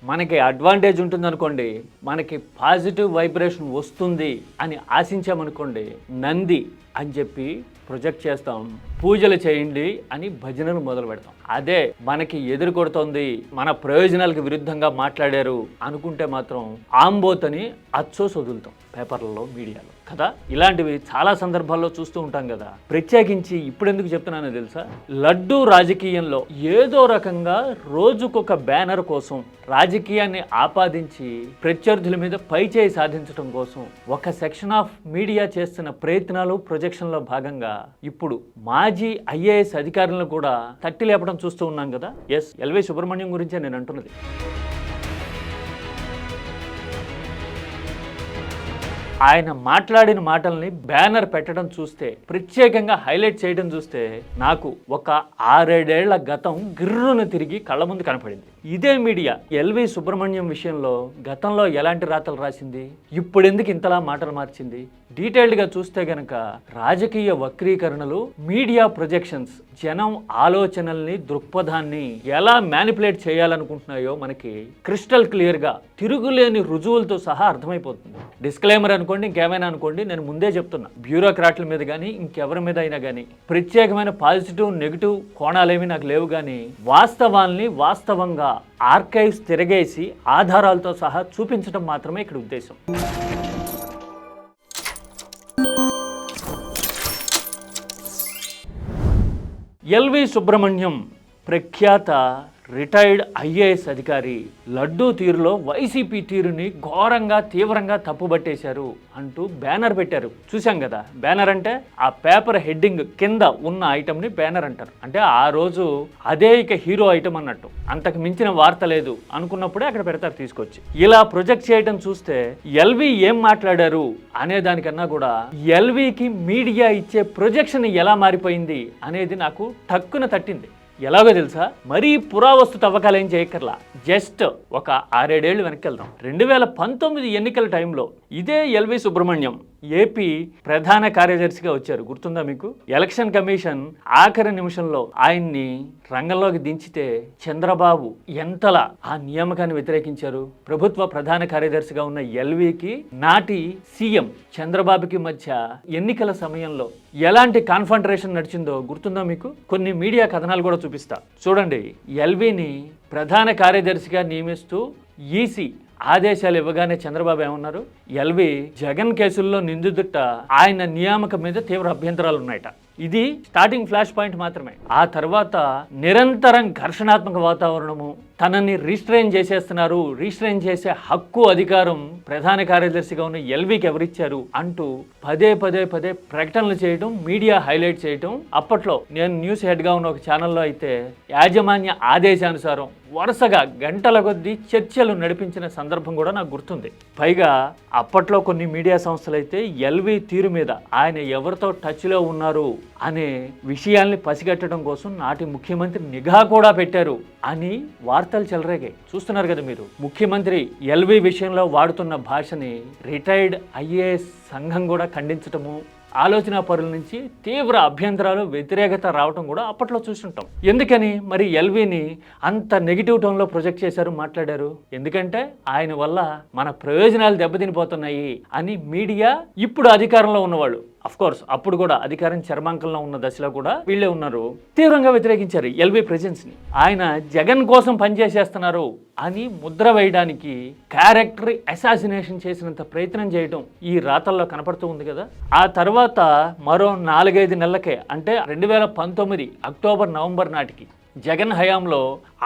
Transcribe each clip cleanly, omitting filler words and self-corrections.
మనకి అడ్వాంటేజ్ ఉంటుందనుకోండి, మనకి positive vibration వస్తుంది అని ఆశించామనుకోండి, నంది అని చెప్పి ప్రొజెక్ట్ చేస్తాం, పూజలు చేయండి అని భజనలు మొదలు పెడతాం. అదే మనకి ఎదురు కొడుతోంది, మన ప్రయోజనాలకు విరుద్ధంగా మాట్లాడారు అనుకుంటే మాత్రం ఆంబోతని అచ్చోసి వదులుతాం పేపర్లలో, మీడియాలో కదా. ఇలాంటివి చాలా సందర్భాల్లో చూస్తూ ఉంటాం కదా. ప్రత్యేకించి ఇప్పుడు ఎందుకు చెప్తున్నానో తెలుసా, లడ్డూ రాజకీయంలో ఏదో రకంగా రోజుకొక బ్యానర్ కోసం రాజకీయాన్ని ఆపాదించి ప్రత్యర్థుల మీద పైచేయి సాధించడం కోసం ఒక సెక్షన్ ఆఫ్ మీడియా చేస్తున్న ప్రయత్నాలు, ప్రొజెక్షన్లో భాగంగా ఇప్పుడు మాజీ ఐఏఎస్ అధికారులను కూడా తట్టి లేపడం చూస్తూ ఉన్నాం కదా. ఎస్, ఎల్వి సుబ్రహ్మణ్యం గురించే నేను అంటున్నది. ఆయన మాట్లాడిన మాటల్ని బ్యానర్ పెట్టడం చూస్తే, ప్రత్యేకంగా హైలైట్ చేయడం చూస్తే నాకు ఒక 6-7 గతం గిర్రును తిరిగి కళ్ళ ముందు కనపడింది. ఇదే మీడియా ఎల్వి సుబ్రహ్మణ్యం విషయంలో గతంలో ఎలాంటి రాతలు రాసింది, ఇప్పుడు ఎందుకు ఇంతలా మాటలు మార్చింది, డీటెయిల్డ్గా చూస్తే గనక రాజకీయ వక్రీకరణలు, మీడియా ప్రొజెక్షన్స్ జనం ఆలోచనల్ని, దృక్పథాన్ని ఎలా మ్యానిపులేట్ చేయాలనుకుంటున్నాయో మనకి క్రిస్టల్ క్లియర్గా తిరుగులేని రుజువులతో సహా అర్థమైపోతుంది. డిస్క్లైమర్ అనుకోండి, ఇంకేమైనా అనుకోండి, నేను ముందే చెప్తున్నా, బ్యూరోక్రాట్ల మీద కానీ ఇంకెవరి మీద అయినా కానీ ప్రత్యేకమైన పాజిటివ్ నెగిటివ్ కోణాలేమి నాకు లేవు, కానీ వాస్తవాల్ని వాస్తవంగా ఆర్కైవ్స్ తిరగేసి ఆధారాలతో సహా చూపించడం మాత్రమే ఇక్కడ ఉద్దేశం. ఎల్వి సుబ్రహ్మణ్యం ప్రఖ్యాత రిటైర్డ్ ఐఏఎస్ అధికారి లడ్డూ తీరులో వైసీపీ తీరుని ఘోరంగా, తీవ్రంగా తప్పుబట్టేశారు అంటూ బ్యానర్ పెట్టారు. చూసాం కదా. బ్యానర్ అంటే ఆ పేపర్ హెడ్డింగ్ కింద ఉన్న ఐటమ్ని బ్యానర్ అంటారు. అంటే ఆ రోజు అదే ఇక హీరో ఐటమ్ అన్నట్టు, అంతకు మించిన వార్త లేదు అనుకున్నప్పుడే అక్కడ పెడతారు తీసుకొచ్చి. ఇలా ప్రొజెక్ట్ చేయడం చూస్తే ఎల్వి ఏం మాట్లాడారు అనే దానికన్నా కూడా ఎల్వికి మీడియా ఇచ్చే ప్రొజెక్షన్ ఎలా మారిపోయింది అనేది నాకు టక్కున తట్టింది. ఎలాగో తెలుసా, మరీ పురావస్తు తవ్వకాలు ఏం చేయక్కర్లా, జస్ట్ ఒక 6-7 ఏళ్ళు వెనక్కి వెళ్దాం. 2019 ఎన్నికల టైంలో ఇదే ఎల్వి సుబ్రహ్మణ్యం ఏపీ ప్రధాన కార్యదర్శిగా వచ్చారు. గుర్తుందా మీకు? ఎలక్షన్ కమిషన్ ఆఖరి నిమిషంలో ఆయన్ని రంగంలోకి దించితే చంద్రబాబు ఎంతలా ఆ నియామకాన్ని వ్యతిరేకించారు. ప్రభుత్వ ప్రధాన కార్యదర్శిగా ఉన్న ఎల్వికి నాటి సీఎం చంద్రబాబుకి మధ్య ఎన్నికల సమయంలో ఎలాంటి కాన్ఫంట్రేషన్ నడిచిందో గుర్తుందా మీకు? కొన్ని మీడియా కథనాలు కూడా చూపిస్తా చూడండి. ఎల్విని ప్రధాన కార్యదర్శిగా నియమిస్తూ ఈసీ ఆదేశాలు ఇవ్వగానే చంద్రబాబు ఏమన్నారు, ఎల్వి జగన్ కేసుల్లో నిందితుట, ఆయన నియామకం మీద తీవ్ర అభ్యంతరాలు ఉన్నాయట. ఇది స్టార్టింగ్ ఫ్లాష్ పాయింట్ మాత్రమే. ఆ తర్వాత నిరంతరం ఘర్షణాత్మక వాతావరణము, తనని రీస్ట్రెయిన్ చేసేస్తున్నారు, రీస్ట్రెయిన్ చేసే హక్కు, అధికారం ప్రధాన కార్యదర్శిగా ఉన్న ఎల్వికి ఎవరిచ్చారు అంటూ పదే ప్రకటనలు చేయడం, మీడియా హైలైట్ చేయడం. అప్పట్లో నేను న్యూస్ హెడ్గా ఉన్న ఒక ఛానల్లో అయితే యాజమాన్య ఆదేశానుసారం వరుసగా గంటల కొద్దీ చర్చలు నడిపించిన సందర్భం కూడా నాకు గుర్తుంది. పైగా అప్పట్లో కొన్ని మీడియా సంస్థలు అయితే ఎల్వి తీరు మీద ఆయన ఎవరితో టచ్లో ఉన్నారు అనే విషయాల్ని పసిగట్టడం కోసం నాటి ముఖ్యమంత్రి నిఘా కూడా పెట్టారు అని వార్తలు చెలరేగాయి. చూస్తున్నారు కదా మీరు. ముఖ్యమంత్రి ఎల్వి విషయంలో వాడుతున్న భాషని రిటైర్డ్ ఐఏఎస్ సంఘం కూడా ఖండించటము, ఆలోచన పరుల నుంచి తీవ్ర అభ్యంతరాలు, వ్యతిరేకత రావటం కూడా అప్పట్లో చూస్తుంటాం. ఎందుకని మరి ఎల్విని అంత నెగిటివ్ టోన్లో ప్రొజెక్ట్ చేశారు, మాట్లాడారు? ఎందుకంటే ఆయన వల్ల మన ప్రయోజనాలు దెబ్బతినిపోతున్నాయి అని మీడియా, ఇప్పుడు అధికారంలో ఉన్నవాళ్ళు, అఫ్ కోర్స్ అప్పుడు కూడా అధికారం చర్మాంకంలో ఉన్న దశలో కూడా వీళ్ళే ఉన్నారు, తీవ్రంగా వ్యతిరేకించారు ఎల్వి ప్రెజెన్స్ని. ఆయన జగన్ కోసం పనిచేసేస్తున్నారు అని ముద్ర వేయడానికి క్యారెక్టర్ అసాసినేషన్ చేసినంత ప్రయత్నం చేయడం ఈ రాతల్లో కనపడుతూ ఉంది కదా. ఆ తర్వాత మరో 4-5 నెలలకే, అంటే 2019 అక్టోబర్ నవంబర్ నాటికి జగన్ హయాంలో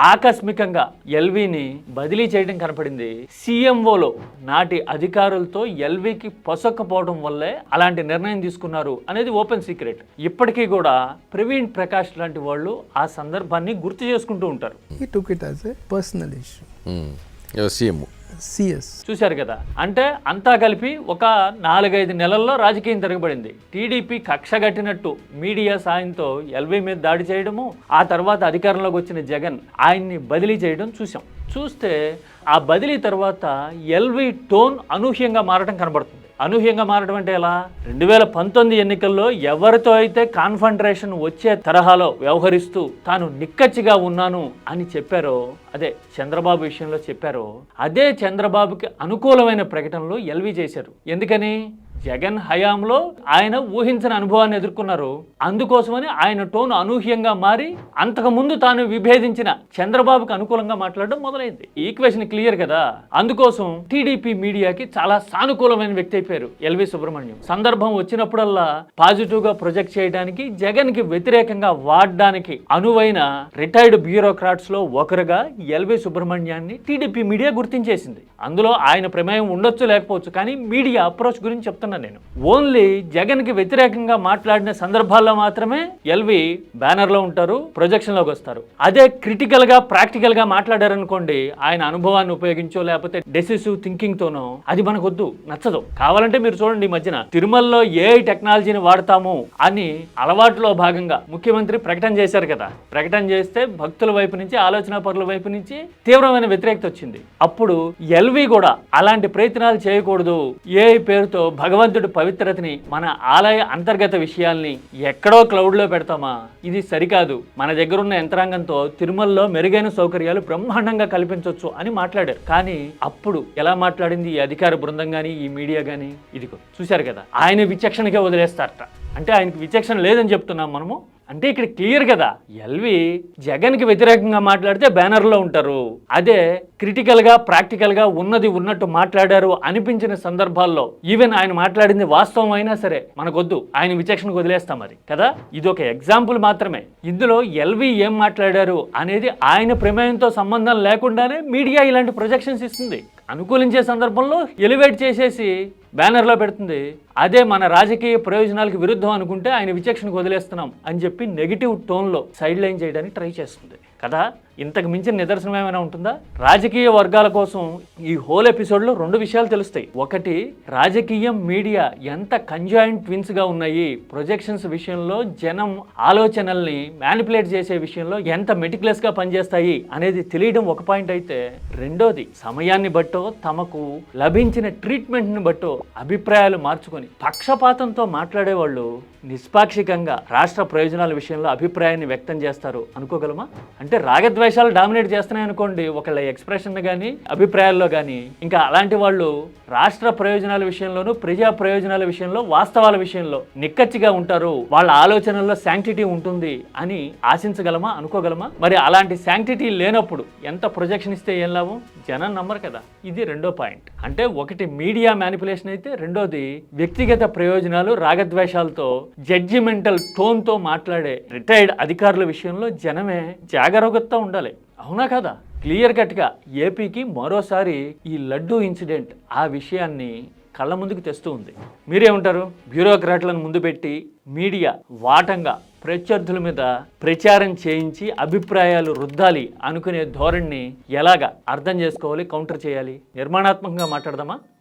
ఆకస్మికంగా ఎల్విని బదిలీ చేయడం కనపడింది. సీఎంఓలో నాటి అధికారులతో ఎల్వికి పొసక్కపోవడం వల్లే అలాంటి నిర్ణయం తీసుకున్నారు అనేది ఓపెన్ సీక్రెట్. ఇప్పటికీ కూడా ప్రవీణ్ ప్రకాష్ లాంటి వాళ్ళు ఆ సందర్భాన్ని గుర్తు చేసుకుంటూ ఉంటారు. చూశారు కదా. అంటే అంతా కలిపి ఒక 4-5 నెలల్లో రాజకీయం తిరగబడింది. టీడీపీ కక్షగట్టినట్టు మీడియా సాయంతో ఎల్వి మీద దాడి చేయడము, ఆ తర్వాత అధికారంలోకి వచ్చిన జగన్ ఆయన్ని బదిలీ చేయడం చూసాం. చూస్తే ఆ బదిలీ తర్వాత ఎల్వి టోన్ అనూహ్యంగా మారడం కనబడుతుంది. అనూహ్యంగా మారడం అంటే ఎలా? 2019 ఎన్నికల్లో ఎవరితో అయితే కాన్ఫంట్రేషన్ వచ్చే తరహాలో వ్యవహరిస్తూ తాను నిక్కచ్చిగా ఉన్నాను అని చెప్పారో, అదే చంద్రబాబు విషయంలో చెప్పారో, అదే చంద్రబాబుకి అనుకూలమైన ప్రకటనలు ఎల్వి చేశారు. ఎందుకని? జగన్ హయాంలో ఆయన ఊహించిన అనుభవాన్ని ఎదుర్కొన్నారు. అందుకోసమని ఆయన టోన్ అనూహ్యంగా మారి అంతకుముందు తాను విభేదించిన చంద్రబాబుకు అనుకూలంగా మాట్లాడడం మొదలైంది. ఈక్వేషన్ క్లియర్ కదా. అందుకోసం టీడీపీ మీడియాకి చాలా సానుకూలమైన వ్యక్తి అయిపోయారు ఎల్వి సుబ్రహ్మణ్యం. సందర్భం వచ్చినప్పుడల్లా పాజిటివ్ గా ప్రొజెక్ట్ చేయడానికి, జగన్ కి వ్యతిరేకంగా వాడడానికి అనువైన రిటైర్డ్ బ్యూరోక్రాట్స్ లో ఒకరుగా ఎల్వి సుబ్రహ్మణ్యాన్ని టీడీపీ మీడియా గుర్తించేసింది. అందులో ఆయన ప్రమేయం ఉండొచ్చు, లేకపోవచ్చు, కానీ మీడియా అప్రోచ్ గురించి చెప్తున్నా నేను. ఓన్లీ జగన్ కి వ్యతిరేకంగా మాట్లాడిన సందర్భాల్లో మాత్రమే ఎల్వి బ్యానర్ లో ఉంటారు, ప్రొజెక్షన్ లోకి వస్తారు. అదే క్రిటికల్ గా ప్రాక్టికల్ గా మాట్లాడారనుకోండి, ఆయన అనుభవాన్ని ఉపయోగించో లేకపోతే డెసిసివ్ థింకింగ్ తోనో, అది మనకు వద్దు, నచ్చదు. కావాలంటే మీరు చూడండి, ఈ మధ్యన తిరుమలలో ఏఐ టెక్నాలజీని వాడతాము అని అలవాటులో భాగంగా ముఖ్యమంత్రి ప్రకటన చేశారు కదా. ప్రకటన చేస్తే భక్తుల వైపు నుంచి, ఆలోచన పరుల వైపు నుంచి తీవ్రమైన వ్యతిరేకత వచ్చింది. అప్పుడు ఎల్వి కూడా అలాంటి ప్రయత్నాలు చేయకూడదు, ఏఐ పేరుతో భగవంతుడి పవిత్రతని, మన ఆలయ అంతర్గత విషయాల్ని ఎక్కడో క్లౌడ్లో పెడతామా, ఇది సరికాదు, మన దగ్గర ఉన్న యంత్రాంగంతో తిరుమలలో మెరుగైన సౌకర్యాలు బ్రహ్మాండంగా కల్పించవచ్చు అని మాట్లాడారు. కానీ అప్పుడు ఎలా మాట్లాడింది ఈ అధికార బృందం కానీ ఈ మీడియా కానీ, ఇదిగో చూశారు కదా. ఆయన విచక్షణకే వదిలేస్తారట. అంటే ఆయనకి విచక్షణ లేదని చెప్తున్నాం మనము. అంటే ఇక్కడ క్లియర్ కదా, ఎల్వి జగన్కి వ్యతిరేకంగా మాట్లాడితే బ్యానర్లో ఉంటారు. అదే క్రిటికల్గా ప్రాక్టికల్గా ఉన్నది ఉన్నట్టు మాట్లాడారు అనిపించిన సందర్భాల్లో, ఈవెన్ ఆయన మాట్లాడింది వాస్తవం అయినా సరే మనకొద్దు, ఆయన విచక్షణకు వదిలేస్తాం అది కదా. ఇది ఒక ఎగ్జాంపుల్ మాత్రమే. ఇందులో ఎల్వి ఏం మాట్లాడారు అనేది ఆయన ప్రమేయంతో సంబంధం లేకుండానే మీడియా ఇలాంటి ప్రొజెక్షన్స్ ఇస్తుంది. అనుకూలించే సందర్భంలో ఎలివేట్ చేసేసి బ్యానర్లో పెడుతుంది. అదే మన రాజకీయ ప్రయోజనాలకు విరుద్ధం అనుకుంటే ఆయన విచక్షణకు వదిలేస్తున్నాం అని చెప్పి నెగిటివ్ టోన్లో సైడ్ లైన్ చేయడానికి ట్రై చేస్తుంది కదా. ఇంతకు మించిన నిదర్శనం ఏమైనా ఉంటుందా? రాజకీయ వర్గాల కోసం ఈ హోల్ ఎపిసోడ్లో 2 విషయాలు తెలుస్తాయి. ఒకటి, రాజకీయం, మీడియా ఎంత కంజాయింట్ ట్విన్స్గా ఉన్నాయి, ప్రొజెక్షన్స్ విషయంలో జనం ఆలోచనల్ని మ్యానిపులేట్ చేసే విషయంలో ఎంత మెటిక్యులస్గా పనిచేస్తాయి అనేది తెలియడం ఒక పాయింట్ అయితే, రెండోది సమయాన్ని బట్టో తమకు లభించిన ట్రీట్మెంట్ని బట్టో అభిప్రాయాలు మార్చుకొని పక్షపాతంతో మాట్లాడేవాళ్ళు నిష్పాక్షికంగా రాష్ట్ర ప్రయోజనాల విషయంలో అభిప్రాయాన్ని వ్యక్తం చేస్తారు అనుకోగలమా? అంటే రాగద్వేషాలు డామినేట్ చేస్తున్నాయి అనుకోండి ఒకళ్ళ ఎక్స్ప్రెషన్ కానీ అభిప్రాయాల్లో కానీ, ఇంకా అలాంటి వాళ్ళు రాష్ట్ర ప్రయోజనాల విషయంలోనూ ప్రజా ప్రయోజనాల విషయంలో వాస్తవాల విషయంలో నిక్కచ్చిగా ఉంటారు, వాళ్ళ ఆలోచనల్లో శాంక్టిటీ ఉంటుంది అని ఆశించగలమా, అనుకోగలమా? మరి అలాంటి శాంక్టిటీ లేనప్పుడు ఎంత ప్రొజెక్షన్ ఇస్తే ఏం లాభం? జనం నమ్మరు కదా. ఇది రెండో పాయింట్. అంటే ఒకటి మీడియా మ్యానిపులేషన్ అయితే, రెండోది వ్యక్తిగత ప్రయోజనాలు, రాగద్వేషాలతో జడ్జిమెంటల్ టోన్తో మాట్లాడే రిటైర్డ్ అధికారుల విషయంలో జనమే జాగరూకతతో ఉండాలి. అవునా కదా? క్లియర్ కట్గా ఏపీకి మరోసారి ఈ లడ్డూ ఇన్సిడెంట్ ఆ విషయాన్ని కళ్ళ ముందుకు తెస్తూ ఉంది. మీరేమంటారు? బ్యూరోక్రాట్లను ముందు పెట్టి మీడియా వాటంగా ప్రత్యర్థుల మీద ప్రచారం చేయించి అభిప్రాయాలు రుద్దాలి అనుకునే ధోరణిని ఎలాగా అర్థం చేసుకోవాలి, కౌంటర్ చేయాలి? నిర్మాణాత్మకంగా మాట్లాడదామా?